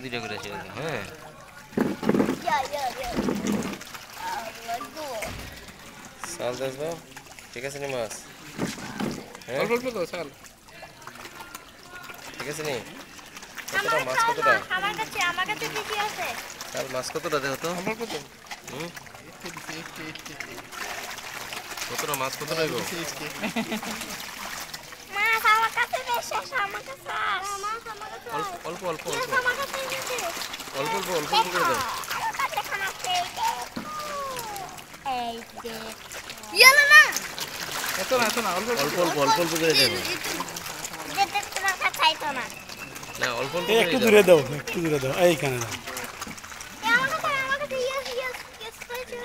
দুইটা করে আছে হ্যাঁ সাল দাস দাও ঠিক আছে নি মাছ হ্যাঁ অল্প অল্প দাও চাল ঠিক আছে নি কতটা মাছ কতটা আমার কাছে বেশি আছে সাল মাছ কতটা দেখো তো অল্প দাও হুম কতটা মাছ কতটা গো মাছ আমার কাছে বেশি আছে আমার কাছে মাছ আমার কাছে অল্প অল্প অল্প আমার কাছে বেশি অল্প অল্প অল্প অল্প করে দাও আমার কাছে খানা এই যে ইয়ালা না এত না অল্প অল্প অল্প অল্প অল্প করে দেবো যেটা তোমার কাছে চাইতো না না অল্প অল্প একটু দূরে দাও একটু দূরে দাও এইখানে দাও আমার কাছে ইয়েস পাইছে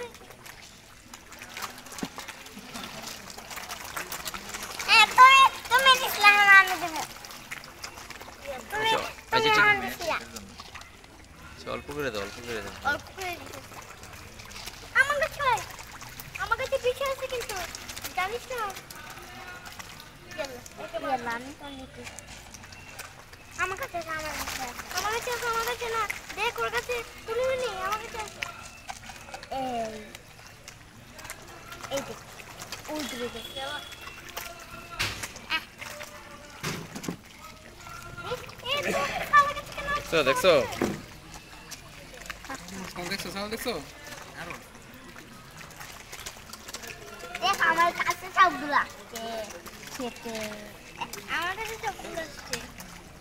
তুমি দিছলা না আমি দেব তুমি আচ্ছা ঠিক আমি দিছলা আছে অল্প করে দাও অল্প করে দাও অল্প করে দিছো আমার কাছে পিছে আছে কিন্তু জানিস না ইয়ালা আমি তো নিতে আমার কাছে না দেখ ওর কাছে তুমি নি আমার কাছে আছে এই দেখ ওই দিকে দেখ তো দেখছো চাল দেখছো দেখ আমার কাছে সবগুলো আছে খেতে আমার কাছে সবগুলো আছে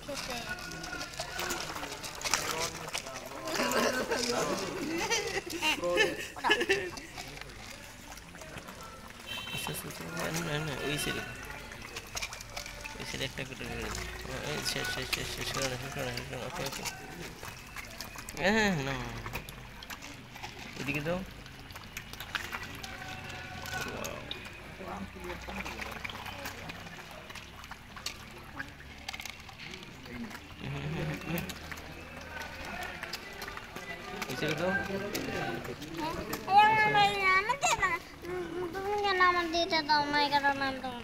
খেতে ওই সাইডে একটা করে শেষ শেষ শেষ শেষ করে ওকে ওকে হ্যাঁ না এদিকে দাও এদিকে দাও আমার দিতে দাও মাই কারণ নাম দাও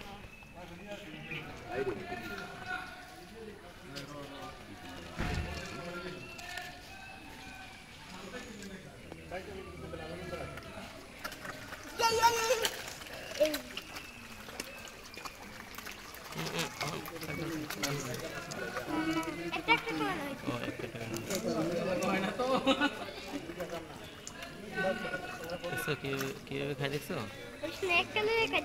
কিভাবে খাই দেখছো স্ন্যাক কেন খাই